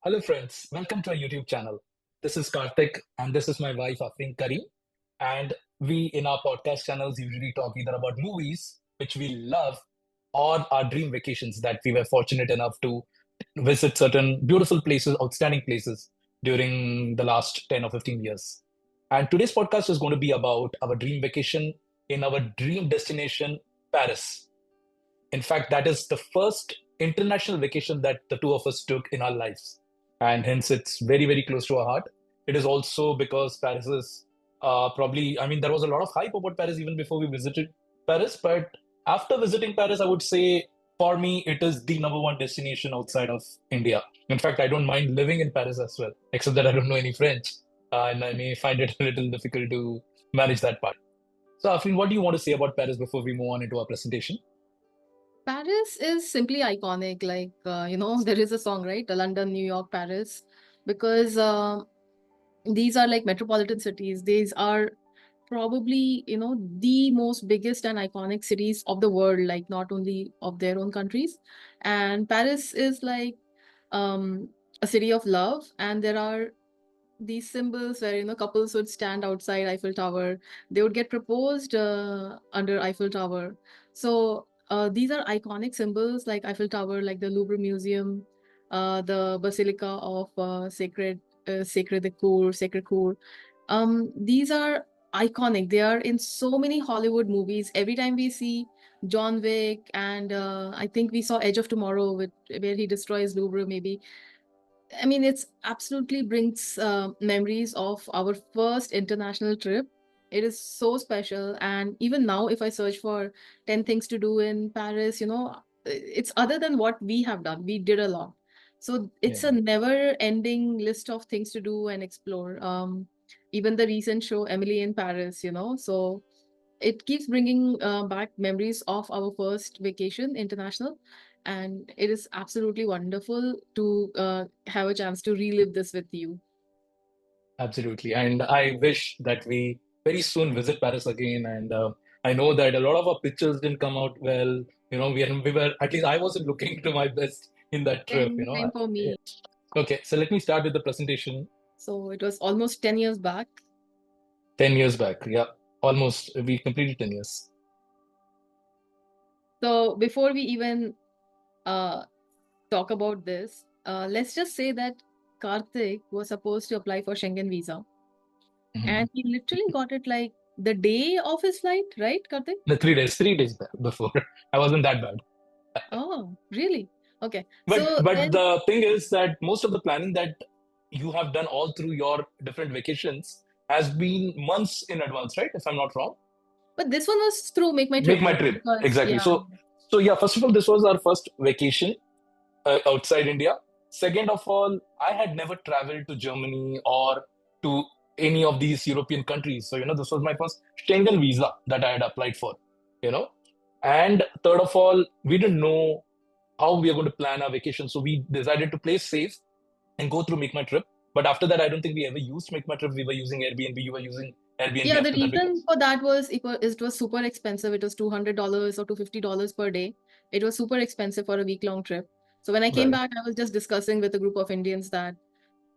Hello, friends. Welcome to our YouTube channel. This is Karthik, and this is my wife, Afreen Karim. And we, in our podcast channels, usually talk either about movies, which we love, or our dream vacations that we were fortunate enough to visit certain beautiful places, outstanding places during the last 10 or 15 years. And today's podcast is going to be about our dream vacation in our dream destination, Paris. In fact, that is the first international vacation that the two of us took in our lives. And hence, it's very, very close to our heart. It is also because Paris is probably, I mean, there was a lot of hype about Paris even before we visited Paris. But after visiting Paris, I would say for me, it is the number one destination outside of India. In fact, I don't mind living in Paris as well, except that I don't know any French. And I may find it a little difficult to manage that part. So, Afrin, what do you want to say about Paris before we move on into our presentation? Paris is simply iconic. There is a song, right? London, New York, Paris, because these are like metropolitan cities. These are probably, the most biggest and iconic cities of the world, like not only of their own countries. And Paris is like um, a city of love, and there are these symbols where couples would stand outside Eiffel Tower. They would get proposed under Eiffel Tower. So these are iconic symbols like Eiffel Tower, like the Louvre Museum, the Basilica of Sacred Coeur. These are iconic. They are in so many Hollywood movies. Every time we see John Wick, and I think we saw Edge of Tomorrow, where he destroys Louvre, maybe. I mean, it's absolutely brings memories of our first international trip. It is so special. And even now, if I search for 10 things to do in Paris, it's other than what we have done. We did a lot. So it's a Yeah. never ending list of things to do and explore. Even the recent show, Emily in Paris, so it keeps bringing back memories of our first vacation international, and it is absolutely wonderful to have a chance to relive this with you. Absolutely. And I wish that we very soon visit Paris again. And I know that a lot of our pictures didn't come out well. We were, at least I wasn't looking to my best in that trip, Same, same for Yeah. me. Okay, so let me start with the presentation. So it was almost 10 years back. 10 years back. Yeah, almost. We completed 10 years. So before we even uh, talk about this, let's just say that Karthik was supposed to apply for Schengen visa, Mhm. and he literally got it like the day of his flight, right, Karthik? The 3 days back before. I wasn't that bad. Oh, really? Okay. But So but then, the thing is that most of the planning that you have done all through your different vacations has been months in advance, right? If I'm not wrong. but this one was through Make My Make Trip, my right? trip. Because, Exactly. yeah. So yeah, first of all, this was our first vacation outside India. Second of all, I had never traveled to Germany or to any of these European countries. So, this was my first Schengen visa that I had applied for, you know. And third of all, we didn't know how we are going to plan our vacation. So we decided to play safe and go through Make My Trip. But after that, I don't think we ever used Make My Trip. We were using Airbnb. You were using Airbnb Yeah, the after that reason because, for that was it was super expensive. It was $200 or $250 per day. It was super expensive for a week-long trip. So when I came right, back, I was just discussing with a group of Indians that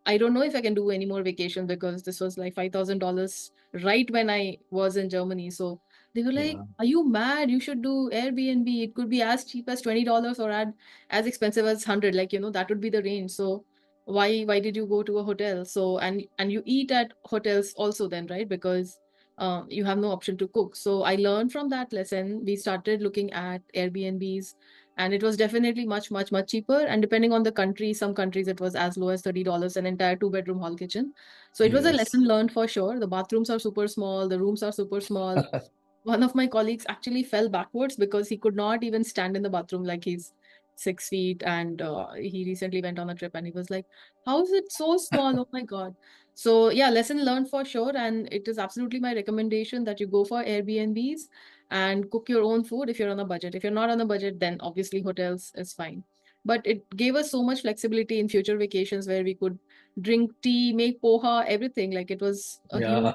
I don't know if I can do any more vacation because this was like $5,000 right when I was in Germany. So they were like, yeah, "Are you mad? You should do Airbnb. It could be as cheap as $20 or as expensive as 100. Like, that would be the range. So why did you go to a hotel? So and you eat at hotels also then, right? Because you have no option to cook. So I learned from that lesson. We started looking at Airbnbs, and it was definitely much, much, much cheaper. And depending on the country, some countries it was as low as $30 an entire two-bedroom hall kitchen. So it was a yes. lesson learned for sure. The bathrooms are super small, the rooms are super small. One of my colleagues actually fell backwards because he could not even stand in the bathroom, like he's 6 feet, and he recently went on a trip and he was like, how is it so small? Oh my God. So yeah, lesson learned for sure. And it is absolutely my recommendation that you go for Airbnbs and cook your own food if you're on a budget. If you're not on a budget, then obviously hotels is fine. But it gave us so much flexibility in future vacations where we could drink tea, make poha, everything. Like it was a huge,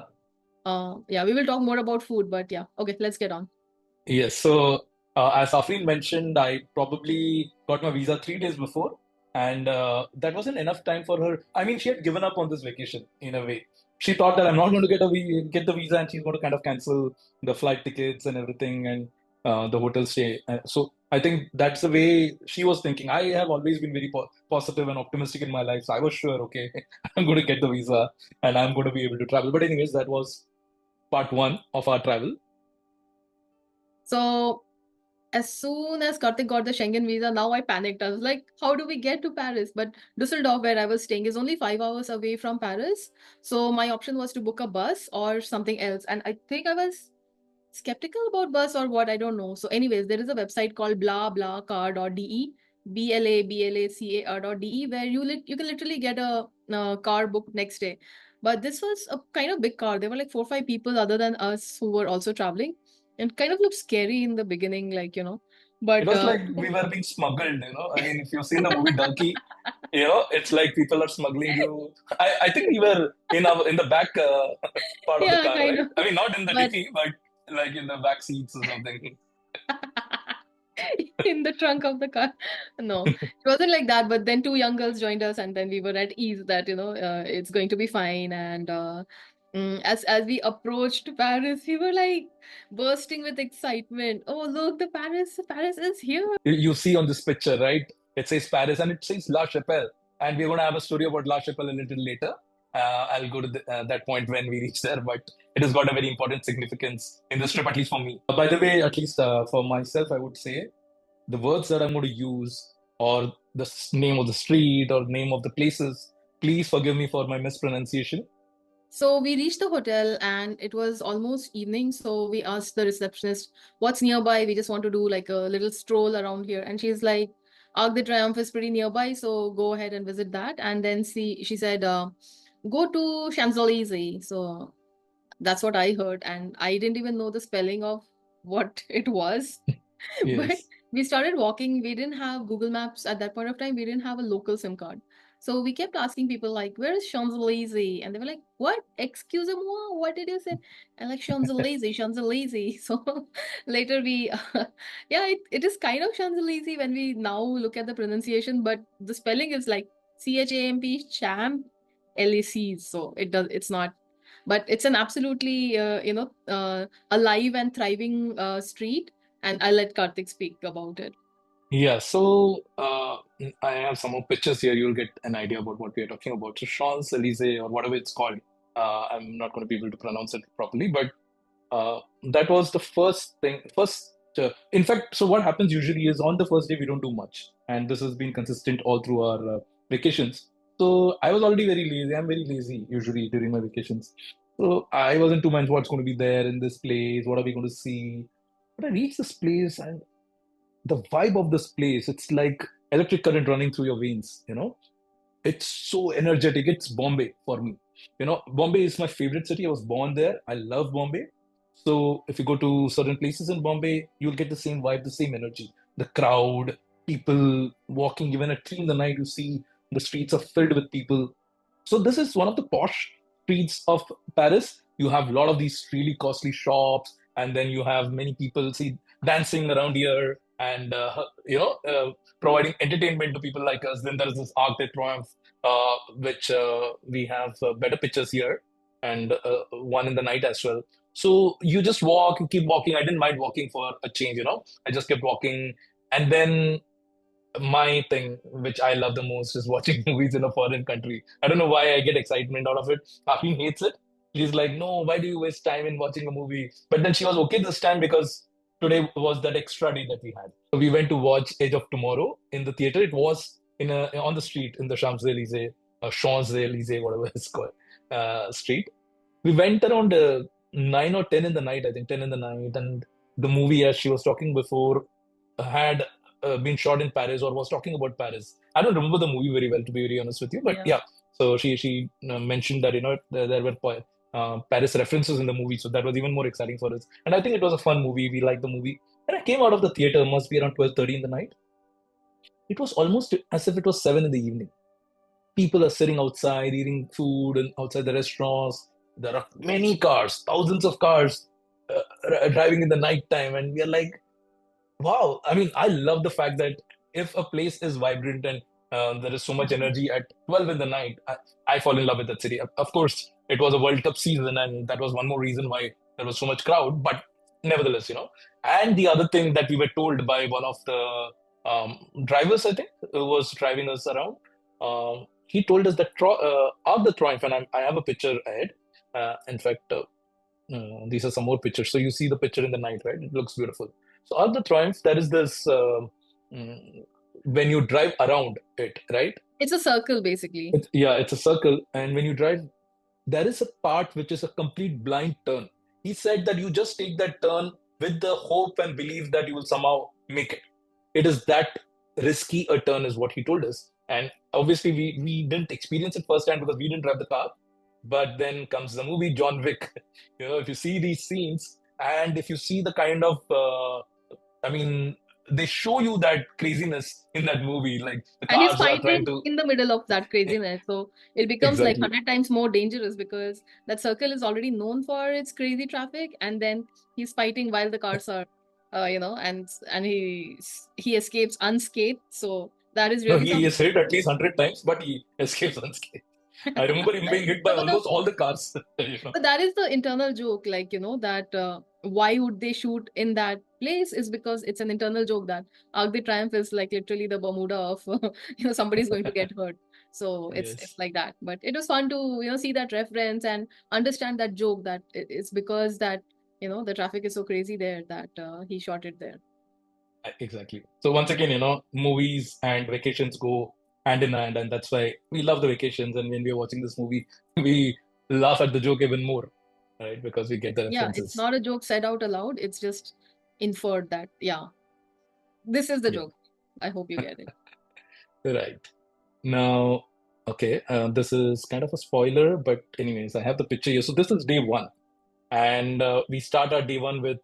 Yeah. yeah, we will talk more about food, but yeah. Okay, let's get on. Yes. So, as Afreen mentioned, I probably got my visa 3 days before, And that wasn't enough time for her. I mean, she had given up on this vacation in a way. She thought that I'm not going to get the visa, and she's going to kind of cancel the flight tickets and everything, and the hotel stay. So I think that's the way she was thinking. I have always been very positive and optimistic in my life, so I was sure, okay, I'm going to get the visa and I'm going to be able to travel. But anyways, that was part one of our travel. So as soon as Karthik got the Schengen visa, now I panicked. I was like, how do we get to Paris? But Dusseldorf, where I was staying, is only 5 hours away from Paris. So my option was to book a bus or something else. And I think I was skeptical about bus or what, I don't know. So, anyways, there is a website called blablaccar.de, BLABLACAR.de, where you can literally get a car booked next day. But this was a kind of big car. There were like 4 or 5 people other than us who were also traveling, and kind of looked scary in the beginning, like, It But was like we were being smuggled, I mean, if you've seen the movie Donkey, it's like people are smuggling you. I think we were in the back part of the yeah, car, kind right? of. I mean, not in the But dicky, but like in the back seats or something. in the trunk of the car. No, it wasn't like that. But then two young girls joined us, and then we were at ease that it's going to be fine. And as we approached Paris, we were like bursting with excitement. Oh, look, the Paris is here. You see on this picture, right? It says Paris and it says La Chapelle. And we're going to have a story about La Chapelle a little later. I'll go to that point when we reach there, but it has got a very important significance in this trip, at least for me. By the way, at least for myself, I would say the words that I'm going to use or the name of the street or name of the places, please forgive me for my mispronunciation. So we reached the hotel and it was almost evening. So we asked the receptionist, what's nearby? We just want to do like a little stroll around here. And she's like, Arc de Triomphe is pretty nearby. So go ahead and visit that. And then she said, go to Champs-Élysées. So that's what I heard. And I didn't even know the spelling of what it was. But Yes. we started walking. We didn't have Google Maps at that point of time. We didn't have a local SIM card. So we kept asking people like, where is Champs-Élysées? And they were like, what? Excuse-moi, what did you say? And like, Champs-Élysées, Champs-Élysées. So later yeah, it is kind of Champs-Élysées when we now look at the pronunciation, but the spelling is like CHAMP, Champ, Élysées. So it's not, but it's an absolutely, alive and thriving street, and I'll let Karthik speak about it. Yeah, so I have some more pictures here. You'll get an idea about what we are talking about. So Champs-Élysées or whatever it's called. I'm not going to be able to pronounce it properly, but that was the first thing. In fact, so what happens usually is on the first day we don't do much, and this has been consistent all through our vacations. So I was already very lazy. I'm very lazy usually during my vacations. So I wasn't too much what's going to be there in this place. What are we going to see? But I reached this place and the vibe of this place, it's like electric current running through your veins, it's so energetic. It's Bombay for me. Bombay is my favorite city. I was born there. I love Bombay. So if you go to certain places in Bombay, you'll get the same vibe, the same energy. The crowd, people walking, even at 3 in the night, you see the streets are filled with people. So this is one of the posh streets of Paris. You have a lot of these really costly shops, and then you have many people see dancing around here, and providing entertainment to people like us. Then there's this Arc de Triomphe, which we have better pictures here, and one in the night as well. So you just walk, you keep walking. I didn't mind walking for a change, I just kept walking, and then my thing, which I love the most, is watching movies in a foreign country. I don't know why I get excitement out of it. Afin hates it. She's like, no, why do you waste time in watching a movie? But then she was okay this time because today was that extra day that we had. So we went to watch Edge of Tomorrow in the theater. It was on the street in the Champs-Élysées, whatever it's called, street. We went around 9 or 10 in the night, I think 10 in the night, and the movie, as she was talking before, had been shot in Paris or was talking about Paris. I don't remember the movie very well, to be very honest with you, but Yeah. yeah. So she mentioned that there were Paris references in the movie, so that was even more exciting for us. And I think it was a fun movie. We liked the movie. And I came out of the theater, must be around 12:30 in the night. It was almost as if it was 7 in the evening. People are sitting outside eating food and outside the restaurants. There are many cars, thousands of cars driving in the night time, and we are like, wow. I mean, I love the fact that if a place is vibrant and There is so much energy at 12 in the night. I fall in love with that city. Of course, it was a World Cup season, and that was one more reason why there was so much crowd. But nevertheless, And the other thing that we were told by one of the drivers, I think, who was driving us around, he told us that Arc de Triomphe, and I have a picture ahead. In fact, these are some more pictures. So you see the picture in the night, right? It looks beautiful. So Arc de Triomphe, there is this mm, when you drive around it, right? It's a circle basically. Yeah, it's a circle, and when you drive, there is a part which is a complete blind turn. He said that you just take that turn with the hope and belief that you will somehow make it. It is that risky a turn, is what he told us. And obviously, we didn't experience it firsthand because we didn't drive the car. But then comes the movie John Wick. If you see these scenes and if you see the kind of, I mean, they show you that craziness in that movie. Like the And he's cars are trying fighting to. in the middle of that craziness. So it becomes like Exactly. 100 times more dangerous because that circle is already known for its crazy traffic. And then he's fighting while the cars are, and he escapes unscathed. So that is No, really he something. is hit at least 100 times, but he escapes unscathed. I remember him being hit by almost all the cars. But that is the internal joke, like, that why would they shoot in that place is because it's an internal joke that Arc de Triomphe is like literally the Bermuda of, somebody's going to get hurt. So it's Yes, like that. But it was fun to, see that reference and understand that joke that it's because that, the traffic is so crazy there that he shot it there. exactly. So once again, movies and vacations go hand in hand, and that's why we love the vacations. And when we're watching this movie, we laugh at the joke even more, right? Because we get the Yeah, it's references. not a joke said out aloud. It's just inferred that, yeah, this is the Yeah, joke. I hope you get it. right. Now, okay, this is kind of a spoiler, but anyways, I have the picture here. So this is day one, and we start our day one with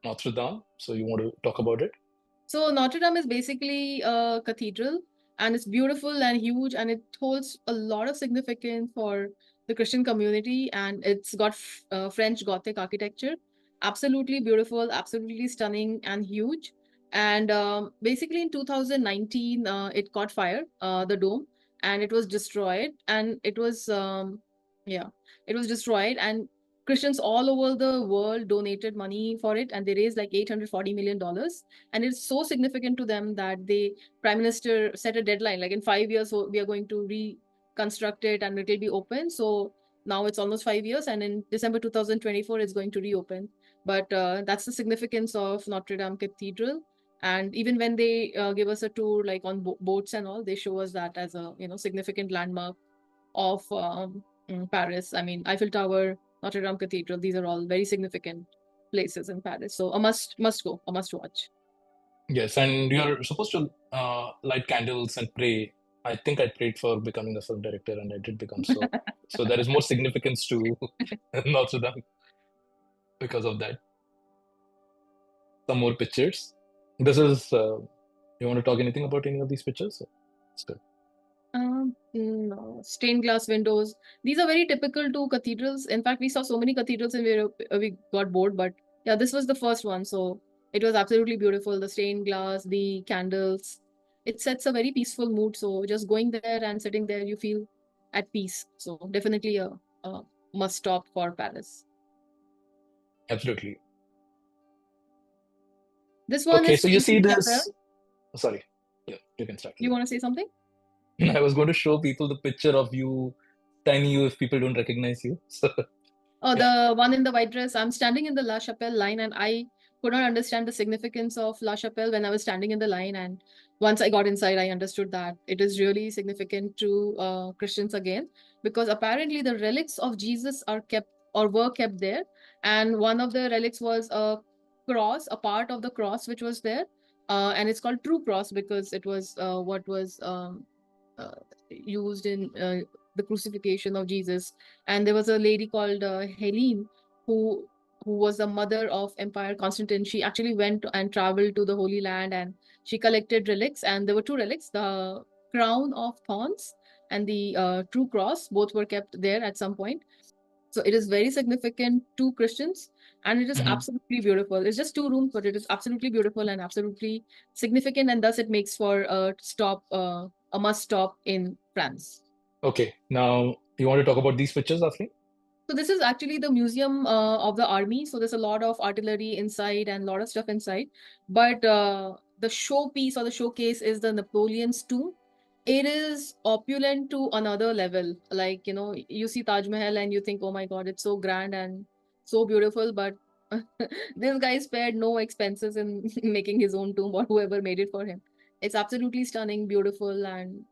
Notre Dame. So you want to talk about it? So Notre Dame is basically a cathedral, and it's beautiful and huge, and it holds a lot of significance for the Christian community, and it's got French Gothic architecture. Absolutely beautiful, absolutely stunning and huge. And basically in 2019, it caught fire, the dome, and it was destroyed. And yeah, it was destroyed. And Christians all over the world donated money for it, and they raised like $840 million. And it's so significant to them that the prime minister set a deadline, like in 5 years we are going to reconstruct it and it will be open. So now it's almost 5 years, and in December 2024 it's going to reopen. But that's the significance of Notre Dame Cathedral. And even when they give us a tour, like on boats and all, they show us that as a significant landmark of Paris. I mean, Eiffel Tower, Notre Dame Cathedral, these are all very significant places in Paris. So a must go, a must watch. Yes, and you're supposed to light candles and pray. I think I prayed for becoming a film director, and I did become so. So there is more significance to Notre Dame because of that. Some more pictures. This is. You want to talk anything about any of these pictures? It's good. No. Stained glass windows. These are very typical to cathedrals. In fact, we saw so many cathedrals and we got bored. But yeah, this was the first one. So it was absolutely beautiful. The stained glass, the candles. It sets a very peaceful mood. So just going there and sitting there, you feel at peace. So definitely a must stop for Paris. Absolutely. This one Okay, is so you see Saint-Chapelle. this. Sorry. Yeah, you can start. You want to say something? I was going to show people the picture of you, tiny you, if people don't recognize you. So, Oh, yeah. the one in the white dress. I'm standing in the La Chapelle line, and I could not understand the significance of La Chapelle when I was standing in the line. And once I got inside, I understood that it is really significant to Christians again, because apparently the relics of Jesus are kept or were kept there. And one of the relics was a cross, a part of the cross which was there. And it's called True Cross because it was what was uh, used in the crucifixion of Jesus. And there was a lady called Helene who was the mother of Empire Constantine. She actually went and traveled to the Holy Land, and she collected relics. And there were two relics: the crown of thorns and the true cross. Both were kept there at some point. So it is very significant to Christians. and it is Hmm. absolutely beautiful. It's just 2 rooms, but it is absolutely beautiful and absolutely significant, and thus it makes for a must stop in France. Okay, now you want to talk about these pictures, Afri? So this is actually the museum of the army. So there's a lot of artillery inside and a lot of stuff inside. But the showpiece or the showcase is the Napoleon's tomb. It is opulent to another level. Like, you see Taj Mahal and you think, oh my God, it's so grand and so beautiful. But this guy spared no expenses in making his own tomb or whoever made it for him. It's absolutely stunning, beautiful, and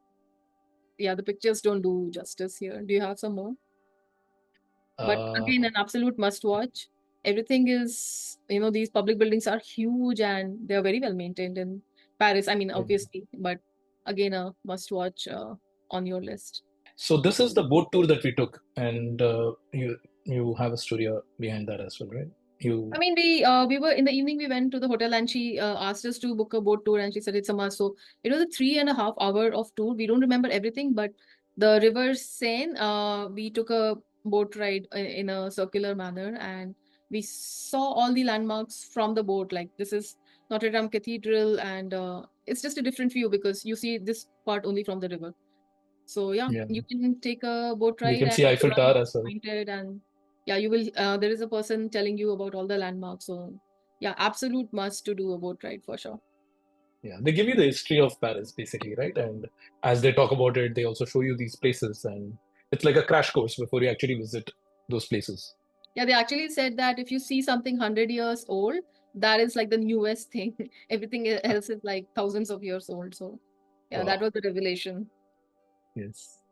yeah, the pictures don't do justice here. Do you have some more? But Uh, again, an absolute must watch. Everything is, these public buildings are huge and they're very well maintained in Paris. I mean, obviously, but again, a must watch on your list. so this is the boat tour that we took, and you have a story behind that as well, right? I You mean, we were in the evening. We went to the hotel, and she asked us to book a boat tour, and she said it's a must. So it was a 3.5 hour of tour. We don't remember everything, but the River Seine, we took a boat ride in a circular manner, and we saw all the landmarks from the boat. Like this is Notre Dame Cathedral, and it's just a different view because you see this part only from the river. So yeah, yeah, you can take a boat you ride can and see you Eiffel are Tower as well. pointed, and yeah, you will there is a person telling you about all the landmarks. So yeah, absolute must to do a boat ride for sure. Yeah, they give you the history of Paris basically, right? And as they talk about it, they also show you these places, and it's like a crash course before you actually visit those places. Yeah, they actually said that if you see something 100 years old, that is like the newest thing. Everything else is like thousands of years old. So yeah, that Wow. was the revelation. Yes.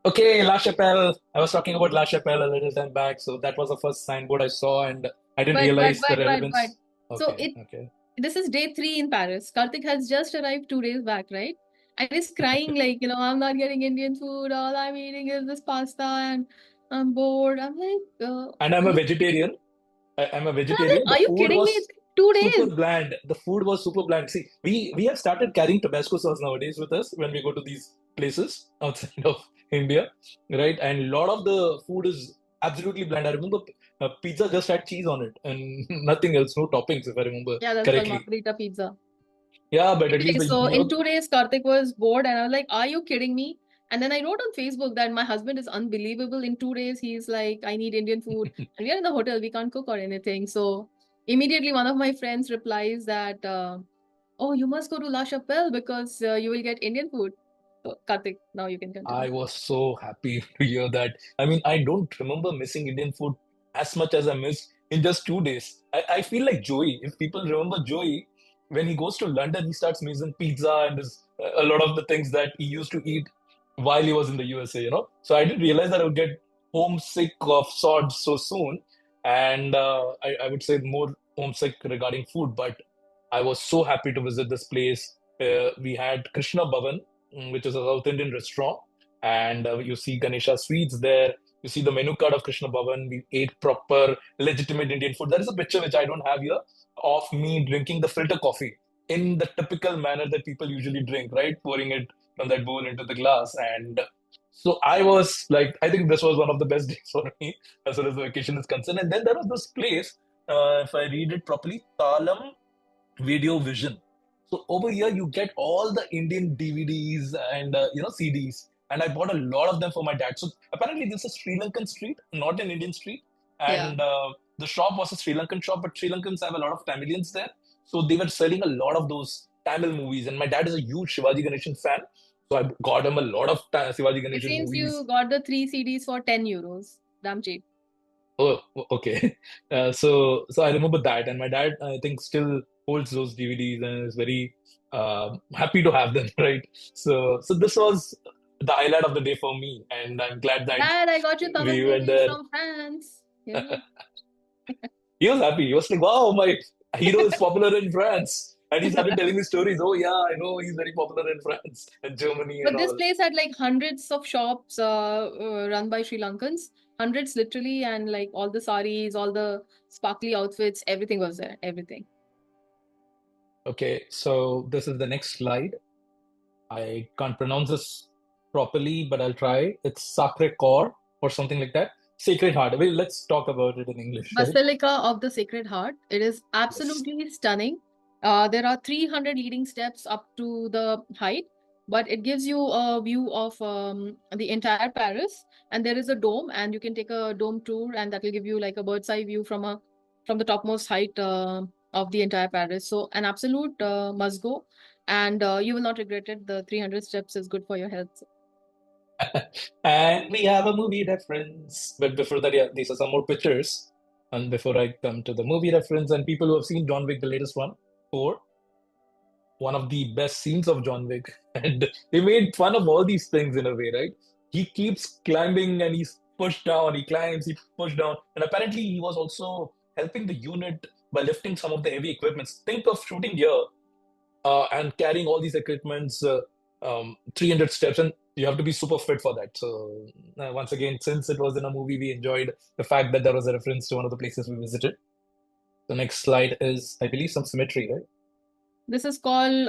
Okay, La Chapelle. I was talking about La Chapelle a little time back, so that was the first signboard I saw, and I didn't But but realize the but but but relevance. so Okay, it okay. this is day 3 in Paris. Karthik has just arrived 2 days back, right? And he's crying like, I'm not getting Indian food. All I'm eating is this pasta and I'm bored. I'm like, And I'm a you vegetarian. I'm a and I'm vegetarian. The like, are you food kidding me? was It's 2 days. super bland. The food was super bland. See, we have started carrying Tabasco sauce nowadays with us when we go to these places outside of India, right? And a lot of the food is absolutely bland. I remember pizza just had cheese on it and nothing else, no toppings, if I remember Yeah, that's called correctly. margarita pizza. Yeah, but at least Anyway, the so in 2 days, Karthik was bored, and I was like, "Are you kidding me?" And then I wrote on Facebook that my husband is unbelievable. In 2 days, he's like, "I need Indian food," and we are in the hotel. We can't cook or anything. So immediately, one of my friends replies that, "Oh, you must go to La Chapelle because you will get Indian food." So, Karthik, now you can continue. I was so happy to hear that. I mean, I don't remember missing Indian food as much as I missed in just 2 days. I feel like Joey. If people remember Joey, when he goes to London, he starts missing pizza and a lot of the things that he used to eat while he was in the USA, you know? So I didn't realize that I would get homesick of sorts so soon. And I would say more homesick regarding food, but I was so happy to visit this place. We had Krishna Bhavan, which is a South Indian restaurant. And you see Ganesha sweets there. You see the menu card of Krishna Bhavan. We ate proper, legitimate Indian food. There is a picture which I don't have here of me drinking the filter coffee in the typical manner that people usually drink, right? Pouring it from that bowl into the glass. And so I was like, I think this was one of the best days for me as far as the vacation is concerned. And then there was this place, if I read it properly, Talam Video Vision. So over here you get all the Indian DVDs and CDs, and I bought a lot of them for my dad. So apparently this is a Sri Lankan street, not an Indian street, Yeah. and the shop was a Sri Lankan shop, but Sri Lankans have a lot of Tamilians there, so they were selling a lot of those Tamil movies. And my dad is a huge Shivaji Ganeshan fan, so I got him a lot of Shivaji It Ganeshan seems you movies. got the 3 CDs for 10 euros. Damn cheap. Oh, okay. So I remember that, and my dad, I think, still holds those DVDs and is very happy to have them, right? So this was the highlight of the day for me, and I'm glad that Dad, I got you Tamil we went movies there. from France. Yeah. He was happy. He was like, "Wow, my hero is popular in France." And he started telling me stories. Oh yeah, I know he's very popular in France and Germany and But this all. place had like hundreds of shops run by Sri Lankans, hundreds literally, and like all the saris, all the sparkly outfits, everything was there, everything. Okay, so this is the next slide. I can't pronounce this properly, but I'll try. It's Sacre Coeur or something like that. Sacred Heart. Well, let's talk about it in English, right? Basilica of the Sacred Heart. It is Yes. absolutely stunning. There are 300 leading steps up to the height, but it gives you a view of the entire Paris. And there is a dome, and you can take a dome tour, and that will give you like a bird's eye view from the topmost height of the entire Paris. So an absolute must go, and you will not regret it. The 300 steps is good for your health. And we have a movie reference. But before that, yeah, these are some more pictures. And before I come to the movie reference, and people who have seen John Wick, the latest one, 4, one of the best scenes of John Wick. And they made fun of all these things in a way, right? He keeps climbing and he's pushed down, he climbs, he pushed down. And apparently he was also helping the unit by lifting some of the heavy equipments. Think of shooting here and carrying all these equipments, 300 steps, and you have to be super fit for that. So once again, since it was in a movie, we enjoyed the fact that there was a reference to one of the places we visited. The next slide is, I believe, some symmetry, right? This is called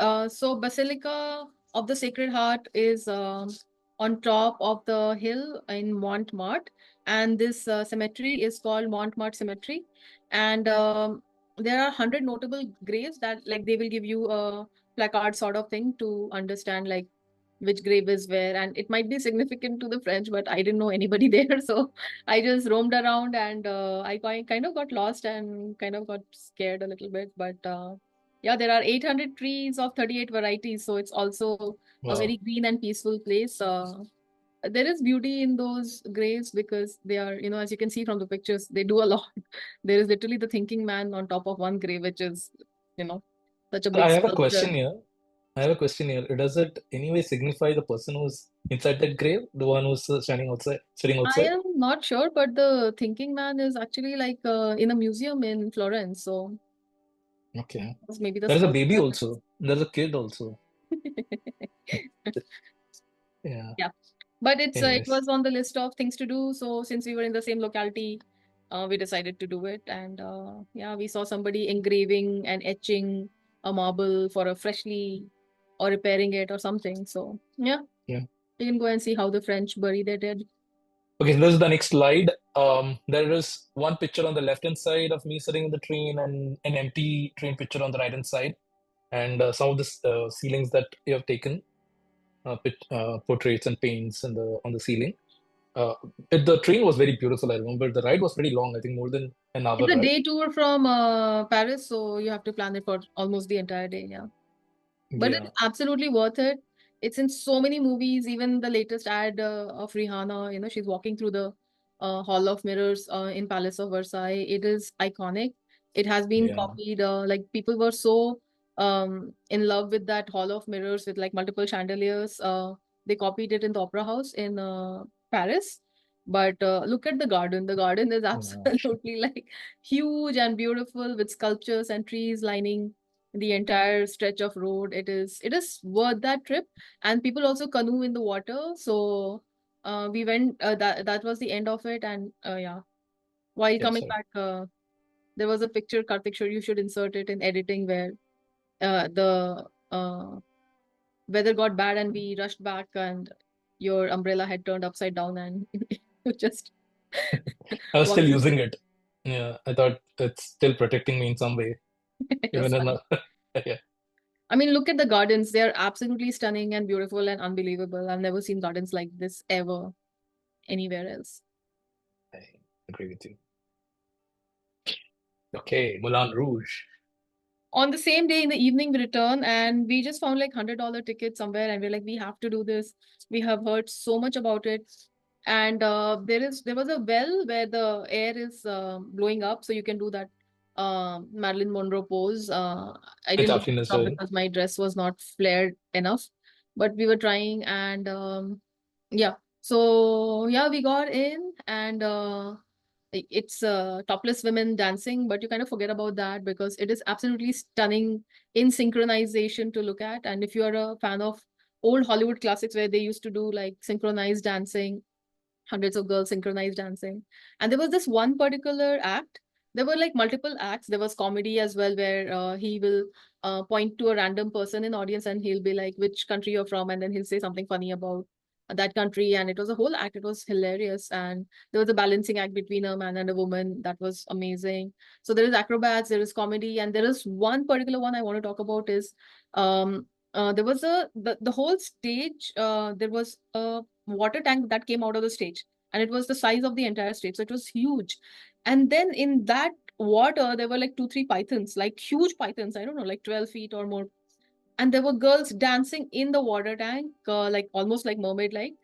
Basilica of the Sacred Heart is on top of the hill in Montmartre, and this cemetery is called Montmartre Cemetery. And there are 100 notable graves that like they will give you a placard sort of thing to understand like which grave is where, and it might be significant to the French, but I didn't know anybody there, so I just roamed around and kind of got lost and kind of got scared a little bit, but. Yeah, there are 800 trees of 38 varieties, so it's also a Wow. very green and peaceful place. There is beauty in those graves because they are, as you can see from the pictures, they do a lot. There is literally the thinking man on top of one grave, which is, you know, such a I big have a sculpture. question here. I have a question here. Does it anyway signify the person who's inside that grave, the one who's standing outside, sitting I outside? am not sure, but the thinking man is actually like in a museum in Florence, so Okay. maybe the There is a baby sculpture. also. There's a kid also. Yeah. Yeah. But it Anyways. was on the list of things to do. So since we were in the same locality, we decided to do it. And yeah, we saw somebody engraving and etching a marble for a freshly or repairing it or something. So yeah, Yeah. you can go and see how the French bury their dead. Okay, so this is the next slide. There is one picture on the left-hand side of me sitting in the train and an empty train picture on the right-hand side. And some of the ceilings that you have taken, portraits and paints on the ceiling. Uh, the train was very beautiful, I remember. The ride was pretty long, I think more than an hour, It's a right? day tour from Paris, so you have to plan it for almost the entire day. Yeah. But it's Yeah, absolutely worth it. It's in so many movies, even the latest ad of Rihanna, she's walking through the Hall of Mirrors in Palace of Versailles. It is iconic. It has been yeah, copied. Like people were so in love with that Hall of Mirrors with like multiple chandeliers. They copied it in the Opera House in Paris. But look at the garden. The garden is yeah, absolutely like huge and beautiful with sculptures and trees lining the entire stretch of road. It is worth that trip, and people also canoe in the water. So we went. That was the end of it, and yeah, while yeah, coming sorry. back, there was a picture, Karthik, sure you should insert it in editing where the weather got bad and we rushed back and your umbrella had turned upside down and you just I was still walked using away. it. Yeah, I thought it's still protecting me in some way, It was even in funny. a, yeah, I mean, look at the gardens. They are absolutely stunning and beautiful and unbelievable. I've never seen gardens like this ever anywhere else. I agree with you. Okay, Moulin Rouge. On the same day in the evening, we return and we just found like $100 ticket somewhere, and we're like, we have to do this. We have heard so much about it, and there was a well where the air is blowing up, so you can do that Marilyn Monroe pose. I It's didn't do actually the job necessary. because my dress was not flared enough, but we were trying, and yeah. So yeah, we got in, and it's topless women dancing, but you kind of forget about that because it is absolutely stunning in synchronization to look at. And if you are a fan of old Hollywood classics where they used to do like synchronized dancing, hundreds of girls synchronized dancing, and there was this one particular act. There were like multiple acts. There was comedy as well, where he will point to a random person in audience and he'll be like, "Which country you're from?" And then he'll say something funny about that country, and it was a whole act. It was hilarious, and there was a balancing act between a man and a woman that was amazing. So there is acrobats, there is comedy, and there is one particular one I want to talk about is um there was the whole stage. There was a water tank that came out of the stage, and it was the size of the entire stage, so it was huge. And then in that water, there were like 2, 3 pythons, like huge pythons. I don't know, like 12 feet or more, and there were girls dancing in the water tank, like almost like mermaid like.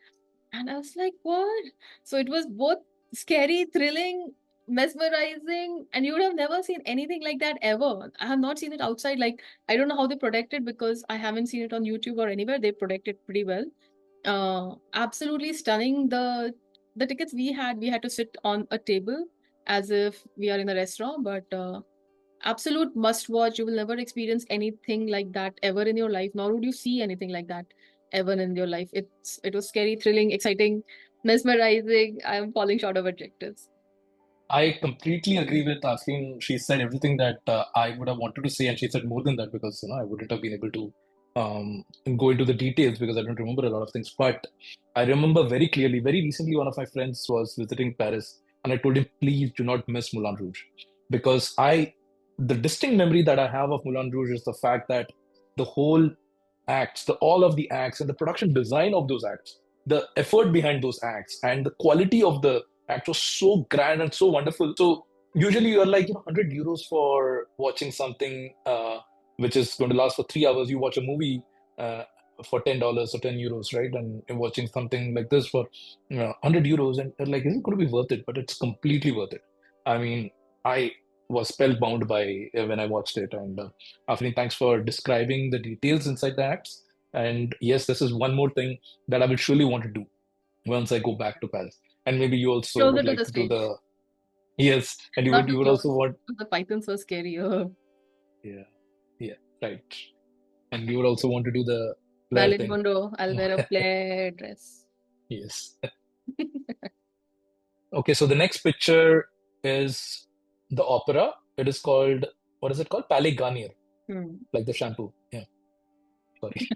And I was like, what? So it was both scary, thrilling, mesmerizing, and you would have never seen anything like that ever. I have not seen it outside. Like, I don't know how they protect it, because I haven't seen it on YouTube or anywhere. They protect it pretty well. Absolutely stunning. The tickets we had to sit on a table as if we are in a restaurant, but absolute must watch. You will never experience anything like that ever in your life, nor would you see anything like that ever in your life. It was scary, thrilling, exciting, mesmerizing. I am falling short of adjectives. I completely agree with Afreen. She said everything that I would have wanted to say, and she said more than that because I wouldn't have been able to go into the details because I don't remember a lot of things. But I remember very clearly. Very recently, one of my friends was visiting Paris, and I told him, "Please do not miss Moulin Rouge," because the distinct memory that I have of Moulin Rouge is the fact that the whole acts, all of the acts, and the production design of those acts, the effort behind those acts, and the quality of the act was so grand and so wonderful. So usually you're like, 100 euros for watching something which is going to last for 3 hours. You watch a movie for $10 or 10 euros, right? And you're watching something like this for 100 euros, and you're like, is it going to be worth it? But it's completely worth it. I mean, I was spellbound by when I watched it. And Afreen, thanks for describing the details inside the acts. And yes, this is one more thing that I will surely want to do once I go back to Paris. And maybe you also Closer would to like the to do stage, the yes, and not too you would close. also want The pythons were scary. yeah, yeah, right. And you would also want to do the Blair Marilyn thing. Monroe, I'll wear a flare dress. Yes. Okay, so the next picture is the opera. It is called, what is it called? Palais Garnier, Hmm. like the shampoo. Yeah, sorry.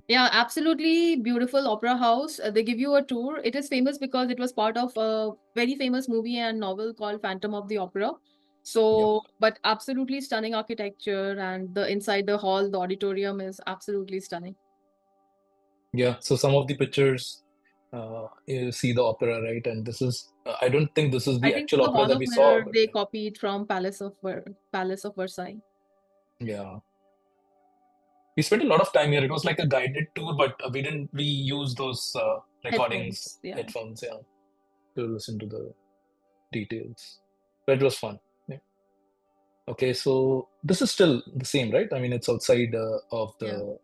Yeah, absolutely beautiful opera house. They give you a tour. It is famous because it was part of a very famous movie and novel called Phantom of the Opera. Yep. So, but absolutely stunning architecture, and the inside the hall, the auditorium is absolutely stunning. Yeah, so some of the pictures, you see the opera, right? And this is, I don't think this is I the think actual the opera Hall that of we saw, Mirror but they yeah. copied from Palace of Versailles. Yeah. We spent a lot of time here. It was like a guided tour, but we use those recordings, Headphones, yeah. headphones, yeah, to listen to the details. But it was fun. Yeah. Okay, so this is still the same, right? I mean, it's outside of Yeah. the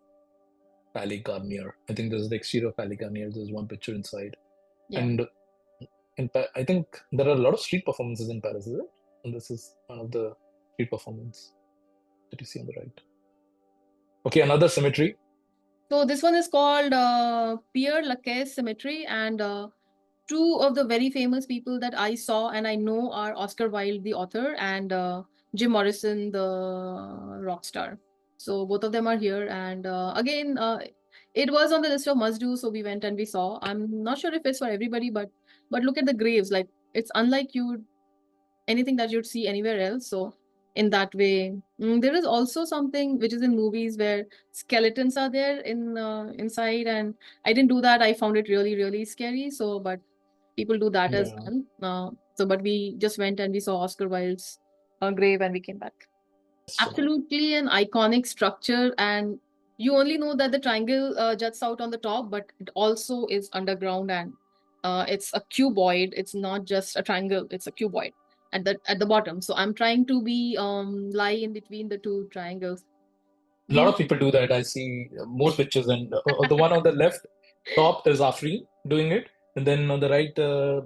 Palais Garnier. I think this is the exterior of Palais Garnier. There's one picture inside. Yeah. And I think there are a lot of street performances in Paris, is it? And this is one of the street performance that you see on the right. Okay, another cemetery. So this one is called Père Lachaise Cemetery, and two of the very famous people that I saw and I know are Oscar Wilde, the author, and Jim Morrison, the rock star. So both of them are here, and again, it was on the list of must do, so we went and we saw. I'm not sure if it's for everybody, but look at the graves, like it's unlike anything that you'd see anywhere else. So in that way, there is also something which is in movies where skeletons are there in inside, and I didn't do that. I found it really, really scary. So, but people do that as Yeah. well. So, but we just went and we saw Oscar Wilde's grave and we came back. So, Absolutely an iconic structure, and you only know that the triangle juts out on the top, but it also is underground, and it's a cuboid. It's not just a triangle; it's a cuboid at the bottom. So I'm trying to be lie in between the two triangles. a lot of Beautiful. people do that. I see more pictures, and the one on the left top is Afreen doing it, and then on the right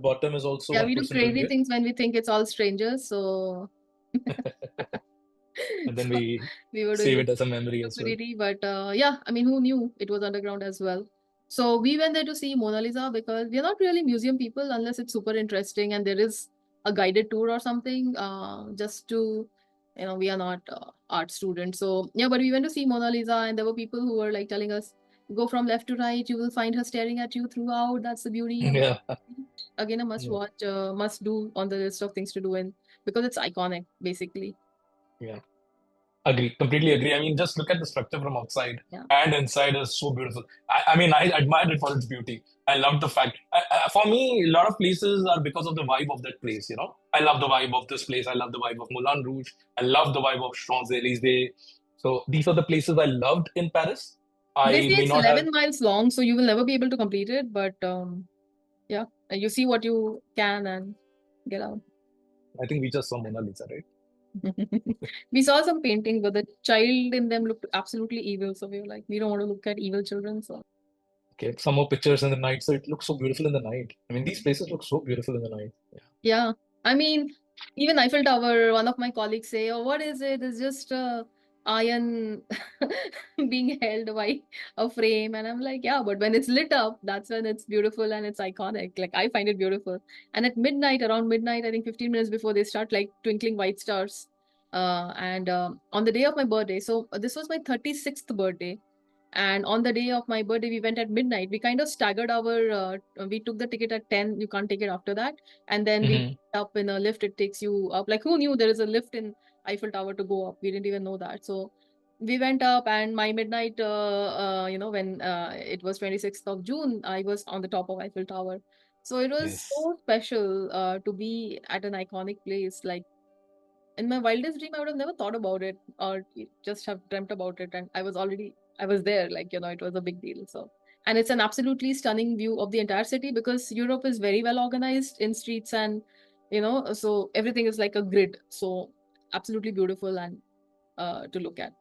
bottom is also Yeah, one we do person doing crazy it, things when we think it's all strangers. So, and then so we we were doing save the it as a memory as well. stupidity, but yeah, I mean, who knew it was underground as well? So we went there to see Mona Lisa because we're not really museum people unless it's super interesting and there is a guided tour or something. Just to, we are not art students. So yeah, but we went to see Mona Lisa, and there were people who were like telling us, go from left to right, you will find her staring at you throughout. That's the beauty of Yeah. again a must Yeah. watch, must do on the list of things to do, and because it's iconic, basically. Yeah. Agree, completely agree. I mean, just look at the structure from outside Yeah. and inside is so beautiful. I mean, I admired it for its beauty. I love the fact. For me, a lot of places are because of the vibe of that place. You know, I love the vibe of this place. I love the vibe of Moulin Rouge. I love the vibe of Champs Elysees. So these are the places I loved in Paris. They say I may it's not have. 11 miles long, so you will never be able to complete it, but yeah, you see what you can and get out. I think we just saw Mona Lisa, right? We saw some painting, but the child in them looked absolutely evil. So we were like, we don't want to look at evil children. So Okay, some more pictures in the night. So it looks so beautiful in the night. I mean, these places look so beautiful in the night. yeah, I mean, even Eiffel Tower, one of my colleagues say, "Oh, what is it? It's just a iron being held by a frame." And I'm like, "Yeah, but when it's lit up, that's when it's beautiful and it's iconic. Like I find it beautiful." And at midnight, around midnight, I think 15 minutes before they start like twinkling white stars. And on the day of my birthday, so this was my 36th birthday. And on the day of my birthday, we went at midnight. We kind of staggered we took the ticket at 10. You can't take it after that. And then we Hmm. went up in a lift. It takes you up. Like, who knew there is a lift in Eiffel Tower to go up? We didn't even know that. So we went up, and my midnight, when it was 26th of June, I was on the top of Eiffel Tower. So it was Yes. so special to be at an iconic place. Like, in my wildest dream, I would have never thought about it or just have dreamt about it. And I was there, like, it was a big deal. So, and it's an absolutely stunning view of the entire city because Europe is very well organized in streets and, so everything is like a grid. So, absolutely beautiful and to look at.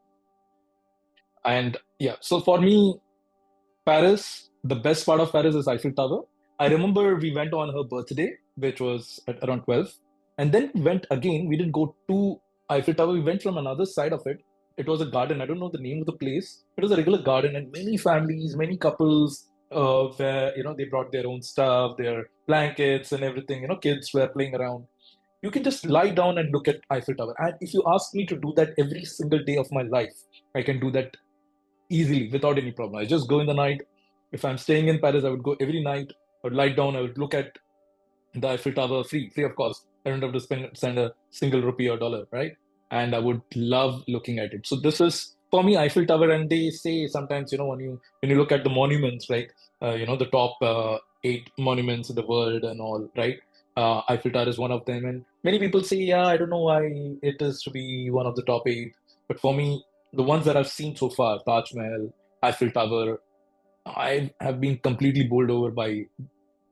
And yeah, so for me, Paris, the best part of Paris is Eiffel Tower. I remember we went on her birthday, which was at around 12. And then we went again. We didn't go to Eiffel Tower. We went from another side of it. It was a garden. I don't know the name of the place. It was a regular garden, and many families, many couples, where they brought their own stuff, their blankets and everything. Kids were playing around. You can just lie down and look at Eiffel Tower. And if you ask me to do that every single day of my life, I can do that easily without any problem. I just go in the night. If I'm staying in Paris, I would go every night. I would lie down. I would look at the Eiffel Tower free of cost. I don't have to send a single rupee or dollar, right? And I would love looking at it. So this is for me Eiffel Tower. And they say sometimes, when you look at the monuments, right? The top 8 monuments in the world and all, right? Eiffel Tower is one of them. And many people say, yeah, I don't know why it is to be one of the top 8. But for me, the ones that I've seen so far, Taj Mahal, Eiffel Tower, I have been completely bowled over by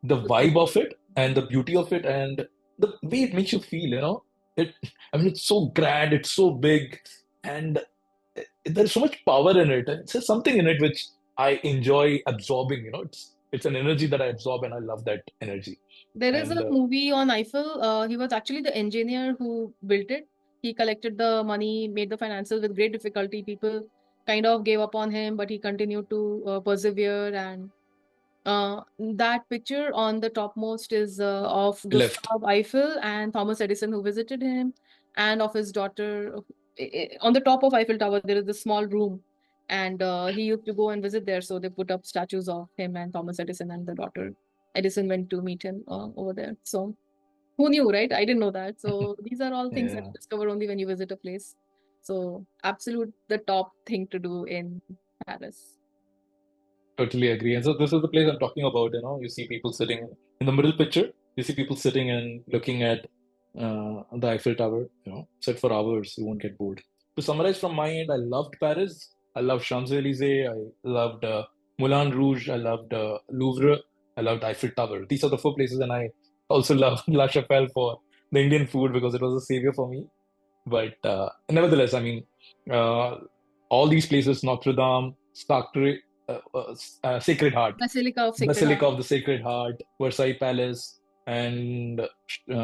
the vibe of it and the beauty of it and the way it makes you feel, it I mean, it's so grand, it's so big, and there's so much power in it, and it's just something in it which I enjoy absorbing. It's an energy that I absorb, and I love that energy. There is And a movie on Eiffel. He was actually the engineer who built it. He collected the money, made the finances with great difficulty. People kind of gave up on him, but he continued to persevere. And that picture on the topmost is of left. Gustav Eiffel and Thomas Edison, who visited him, and of his daughter. On the top of Eiffel Tower, there is this small room, and he used to go and visit there. So they put up statues of him and Thomas Edison and the daughter. Edison went to meet him over there. So who knew, right? I didn't know that. So these are all things that Yeah, you discover only when you visit a place. So absolute the top thing to do in Paris. totally agree. And so this is the place I'm talking about. You see people sitting in the middle picture. You see people sitting and looking at the Eiffel Tower. Sit for hours. You won't get bored. To summarize from my end, I loved Paris. I loved Champs Elysees. I loved Moulin Rouge. I loved Louvre. I loved Eiffel Tower. These are the 4 places, and I also love La Chapelle for the Indian food because it was a savior for me. But nevertheless, I mean, uh, all these places, Notre Dame, Sacred Heart, Basilica of Sacred Basilica Heart. of the Sacred Heart, Versailles Palace, and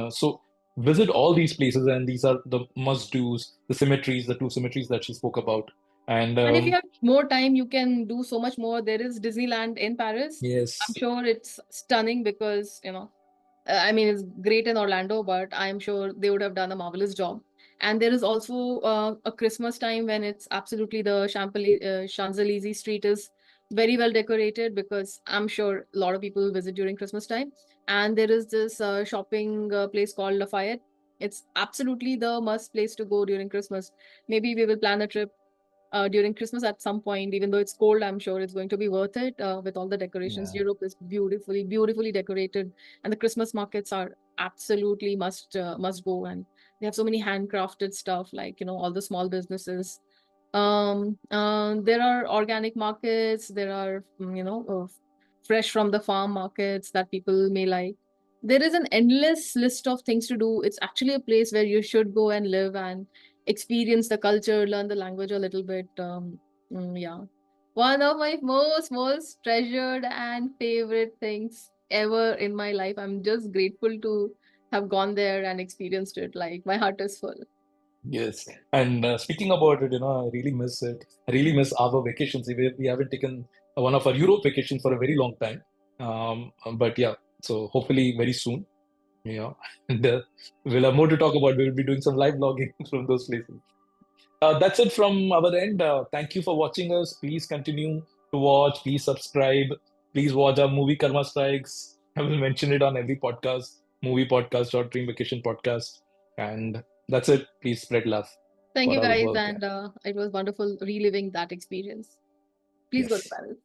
so visit all these places, and these are the must-dos, the cemeteries, the 2 cemeteries that she spoke about. And And if you have more time, you can do so much more. There is Disneyland in Paris. I'm yes, sure it's stunning because, I mean, it's great in Orlando, but I'm sure they would have done a marvelous job. And there is also a Christmas time when it's absolutely the Champs-Élysées street is very well decorated, because I'm sure a lot of people visit during Christmas time. And there is this shopping place called Lafayette. It's absolutely the must place to go during Christmas. Maybe we will plan a trip during Christmas at some point. Even though it's cold, I'm sure it's going to be worth it with all the decorations. Yeah. Europe is beautifully decorated, and the Christmas markets are absolutely must go. And they have so many handcrafted stuff, like, all the small businesses. There are organic markets. There are, fresh from the farm markets that people may like. There is an endless list of things to do. It's actually a place where you should go and live and experience the culture, learn the language a little bit. Yeah. One of my most treasured and favorite things ever in my life. I'm just grateful to have gone there and experienced it. Like, my heart is full. Yes. And speaking about it, I really miss it. I really miss our vacations. We haven't taken one of our Europe vacations for a very long time. But yeah, so hopefully very soon, you know, and we'll have more to talk about. We'll be doing some live vlogging from those places. That's it from our end. Thank you for watching us. Please continue to watch. Please subscribe. Please watch our movie Karma Strikes. I will mention it on every podcast, movie podcast or dream vacation podcast. And that's it. Please spread love Thank for you our guys, work. and it was wonderful reliving that experience. Please go to Yes. Paris.